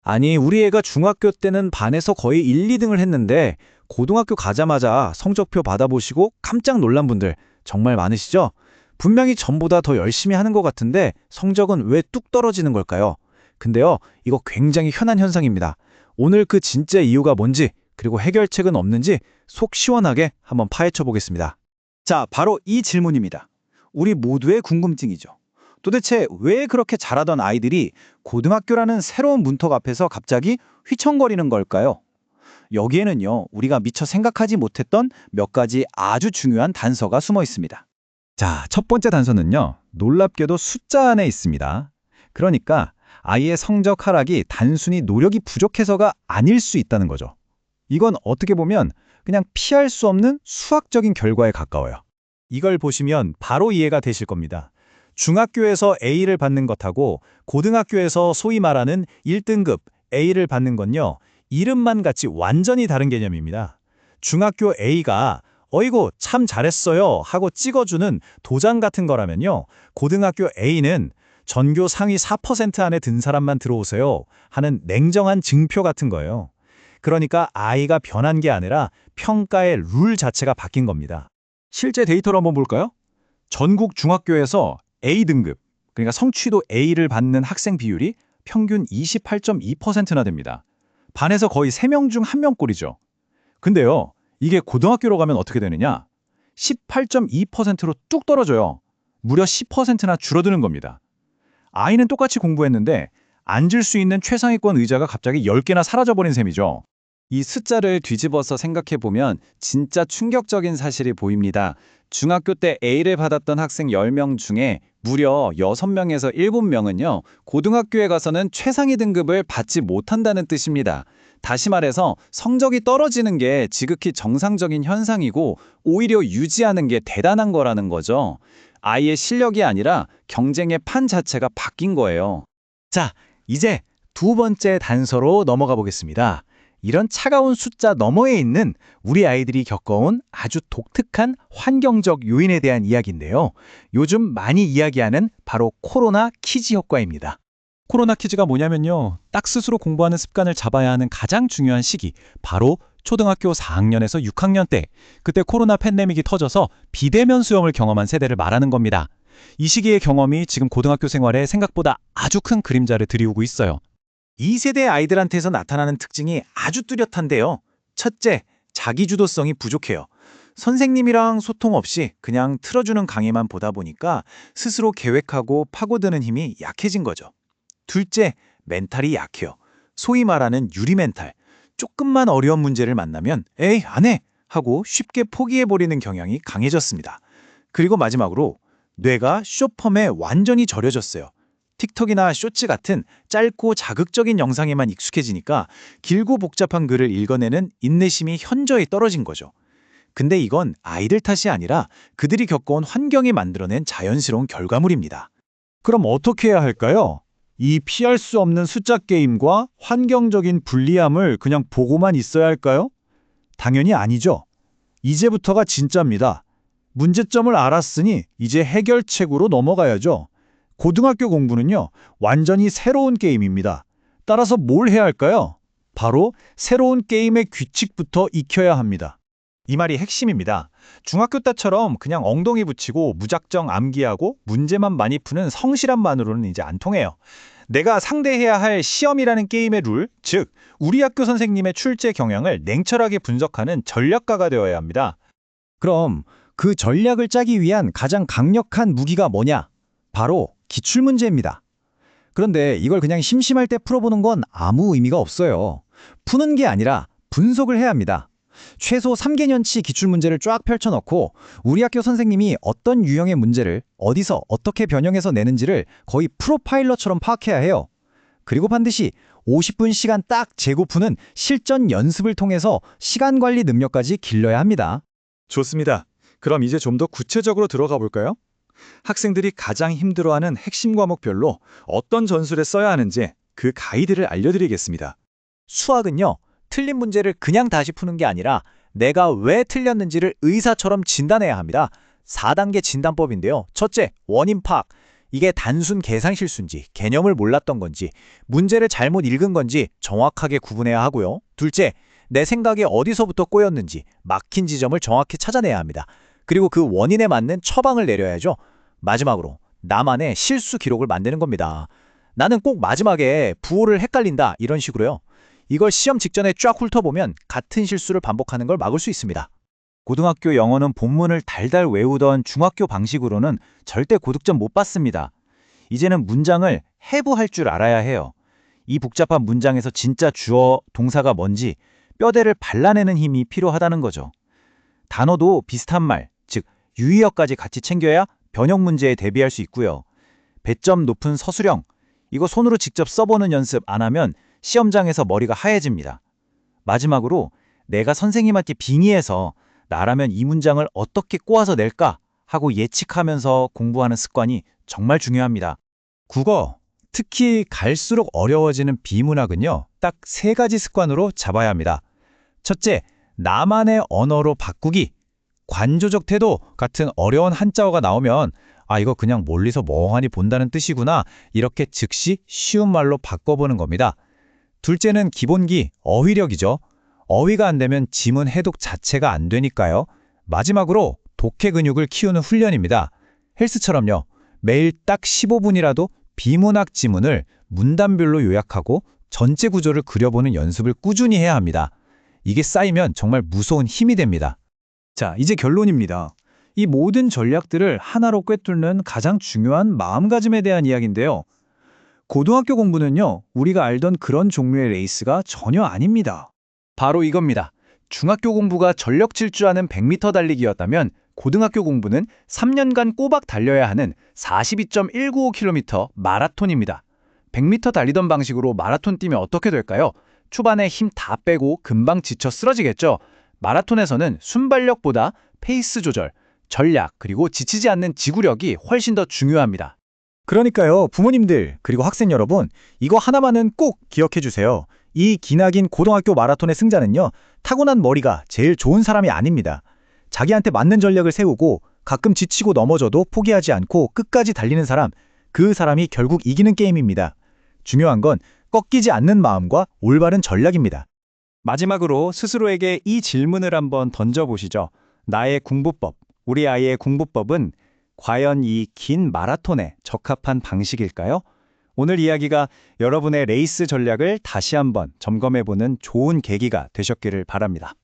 아니, 우리 애가 중학교 때는 반에서 거의 1, 2등을 했는데 고등학교 가자마자 성적표 받아보시고 깜짝 놀란 분들 정말 많으시죠? 분명히 전보다 더 열심히 하는 것 같은데 성적은 왜 뚝 떨어지는 걸까요? 근데요, 이거 굉장히 흔한 현상입니다. 오늘 그 진짜 이유가 뭔지, 그리고 해결책은 없는지 속 시원하게 한번 파헤쳐 보겠습니다. 자, 바로 이 질문입니다. 우리 모두의 궁금증이죠. 도대체 왜 그렇게 잘하던 아이들이 고등학교라는 새로운 문턱 앞에서 갑자기 휘청거리는 걸까요? 여기에는요, 우리가 미처 생각하지 못했던 몇 가지 아주 중요한 단서가 숨어 있습니다. 자, 첫 번째 단서는요. 놀랍게도 숫자 안에 있습니다. 그러니까 아이의 성적 하락이 단순히 노력이 부족해서가 아닐 수 있다는 거죠. 이건 어떻게 보면 그냥 피할 수 없는 수학적인 결과에 가까워요. 이걸 보시면 바로 이해가 되실 겁니다. 중학교에서 A를 받는 것하고 고등학교에서 소위 말하는 1등급 A를 받는 건요, 이름만 같이 완전히 다른 개념입니다. 중학교 A가 어이구 참 잘했어요 하고 찍어주는 도장 같은 거라면요, 고등학교 A는 전교 상위 4% 안에 든 사람만 들어오세요 하는 냉정한 증표 같은 거예요. 그러니까 아이가 변한 게 아니라 평가의 룰 자체가 바뀐 겁니다. 실제 데이터를 한번 볼까요? 전국 중학교에서 A등급, 그러니까 성취도 A를 받는 학생 비율이 평균 28.2%나 됩니다. 반에서 거의 3명 중 1명꼴이죠. 근데요, 이게 고등학교로 가면 어떻게 되느냐? 18.2%로 뚝 떨어져요. 무려 10%나 줄어드는 겁니다. 아이는 똑같이 공부했는데 앉을 수 있는 최상위권 의자가 갑자기 10개나 사라져버린 셈이죠. 이 숫자를 뒤집어서 생각해보면 진짜 충격적인 사실이 보입니다. 중학교 때 A를 받았던 학생 10명 중에 무려 6명에서 7명은요, 고등학교에 가서는 최상위 등급을 받지 못한다는 뜻입니다. 다시 말해서 성적이 떨어지는 게 지극히 정상적인 현상이고 오히려 유지하는 게 대단한 거라는 거죠. 아이의 실력이 아니라 경쟁의 판 자체가 바뀐 거예요. 자, 이제 두 번째 단서로 넘어가 보겠습니다. 이런 차가운 숫자 너머에 있는 우리 아이들이 겪어온 아주 독특한 환경적 요인에 대한 이야기인데요. 요즘 많이 이야기하는 바로 코로나 키즈 효과입니다. 코로나 퀴즈가 뭐냐면요. 딱 스스로 공부하는 습관을 잡아야 하는 가장 중요한 시기, 바로 초등학교 4학년에서 6학년 때, 그때 코로나 팬데믹이 터져서 비대면 수업을 경험한 세대를 말하는 겁니다. 이 시기의 경험이 지금 고등학교 생활에 생각보다 아주 큰 그림자를 들이우고 있어요. 이 세대 아이들한테서 나타나는 특징이 아주 뚜렷한데요. 첫째, 자기주도성이 부족해요. 선생님이랑 소통 없이 그냥 틀어주는 강의만 보다 보니까 스스로 계획하고 파고드는 힘이 약해진 거죠. 둘째, 멘탈이 약해요. 소위 말하는 유리 멘탈. 조금만 어려운 문제를 만나면 에이, 안 해! 하고 쉽게 포기해버리는 경향이 강해졌습니다. 그리고 마지막으로 뇌가 숏폼에 완전히 절여졌어요. 틱톡이나 쇼츠 같은 짧고 자극적인 영상에만 익숙해지니까 길고 복잡한 글을 읽어내는 인내심이 현저히 떨어진 거죠. 근데 이건 아이들 탓이 아니라 그들이 겪어온 환경이 만들어낸 자연스러운 결과물입니다. 그럼 어떻게 해야 할까요? 이 피할 수 없는 숫자 게임과 환경적인 불리함을 그냥 보고만 있어야 할까요? 당연히 아니죠. 이제부터가 진짜입니다. 문제점을 알았으니 이제 해결책으로 넘어가야죠. 고등학교 공부는요, 완전히 새로운 게임입니다. 따라서 뭘 해야 할까요? 바로 새로운 게임의 규칙부터 익혀야 합니다. 이 말이 핵심입니다. 중학교 때처럼 그냥 엉덩이 붙이고 무작정 암기하고 문제만 많이 푸는 성실함만으로는 이제 안 통해요. 내가 상대해야 할 시험이라는 게임의 룰, 즉 우리 학교 선생님의 출제 경향을 냉철하게 분석하는 전략가가 되어야 합니다. 그럼 그 전략을 짜기 위한 가장 강력한 무기가 뭐냐? 바로 기출문제입니다. 그런데 이걸 그냥 심심할 때 풀어보는 건 아무 의미가 없어요. 푸는 게 아니라 분석을 해야 합니다. 최소 3개년치 기출문제를 쫙 펼쳐놓고 우리 학교 선생님이 어떤 유형의 문제를 어디서 어떻게 변형해서 내는지를 거의 프로파일러처럼 파악해야 해요. 그리고 반드시 50분 시간 딱 재고 푸는 실전 연습을 통해서 시간 관리 능력까지 길러야 합니다. 좋습니다. 그럼 이제 좀 더 구체적으로 들어가 볼까요? 학생들이 가장 힘들어하는 핵심 과목별로 어떤 전술에 써야 하는지 그 가이드를 알려드리겠습니다. 수학은요, 틀린 문제를 그냥 다시 푸는 게 아니라 내가 왜 틀렸는지를 의사처럼 진단해야 합니다. 4단계 진단법인데요. 첫째, 원인 파악. 이게 단순 계산 실수인지, 개념을 몰랐던 건지, 문제를 잘못 읽은 건지 정확하게 구분해야 하고요. 둘째, 내 생각에 어디서부터 꼬였는지, 막힌 지점을 정확히 찾아내야 합니다. 그리고 그 원인에 맞는 처방을 내려야죠. 마지막으로 나만의 실수 기록을 만드는 겁니다. 나는 꼭 마지막에 부호를 헷갈린다 이런 식으로요. 이걸 시험 직전에 쫙 훑어보면 같은 실수를 반복하는 걸 막을 수 있습니다. 고등학교 영어는 본문을 달달 외우던 중학교 방식으로는 절대 고득점 못 받습니다. 이제는 문장을 해부할 줄 알아야 해요. 이 복잡한 문장에서 진짜 주어, 동사가 뭔지 뼈대를 발라내는 힘이 필요하다는 거죠. 단어도 비슷한 말, 즉 유의어까지 같이 챙겨야 변형 문제에 대비할 수 있고요. 배점 높은 서술형, 이거 손으로 직접 써보는 연습 안 하면 시험장에서 머리가 하얘집니다. 마지막으로 내가 선생님한테 빙의해서 나라면 이 문장을 어떻게 꼬아서 낼까 하고 예측하면서 공부하는 습관이 정말 중요합니다. 국어, 특히 갈수록 어려워지는 비문학은요, 딱 3가지 습관으로 잡아야 합니다. 첫째, 나만의 언어로 바꾸기. 관조적 태도 같은 어려운 한자어가 나오면 이거 그냥 멀리서 멍하니 본다는 뜻이구나. 이렇게 즉시 쉬운 말로 바꿔보는 겁니다. 둘째는 기본기, 어휘력이죠. 어휘가 안 되면 지문 해독 자체가 안 되니까요. 마지막으로 독해 근육을 키우는 훈련입니다. 헬스처럼요. 매일 딱 15분이라도 비문학 지문을 문단별로 요약하고 전체 구조를 그려보는 연습을 꾸준히 해야 합니다. 이게 쌓이면 정말 무서운 힘이 됩니다. 자, 이제 결론입니다. 이 모든 전략들을 하나로 꿰뚫는 가장 중요한 마음가짐에 대한 이야기인데요. 고등학교 공부는요, 우리가 알던 그런 종류의 레이스가 전혀 아닙니다. 바로 이겁니다. 중학교 공부가 전력 질주하는 100m 달리기였다면 고등학교 공부는 3년간 꼬박 달려야 하는 42.195km 마라톤입니다. 100m 달리던 방식으로 마라톤 뛰면 어떻게 될까요? 초반에 힘 다 빼고 금방 지쳐 쓰러지겠죠. 마라톤에서는 순발력보다 페이스 조절, 전략, 그리고 지치지 않는 지구력이 훨씬 더 중요합니다. 그러니까요, 부모님들 그리고 학생 여러분, 이거 하나만은 꼭 기억해 주세요. 이 기나긴 고등학교 마라톤의 승자는요, 타고난 머리가 제일 좋은 사람이 아닙니다. 자기한테 맞는 전략을 세우고 가끔 지치고 넘어져도 포기하지 않고 끝까지 달리는 사람, 그 사람이 결국 이기는 게임입니다. 중요한 건 꺾이지 않는 마음과 올바른 전략입니다. 마지막으로 스스로에게 이 질문을 한번 던져보시죠. 나의 공부법, 우리 아이의 공부법은 과연 이 긴 마라톤에 적합한 방식일까요? 오늘 이야기가 여러분의 레이스 전략을 다시 한번 점검해보는 좋은 계기가 되셨기를 바랍니다.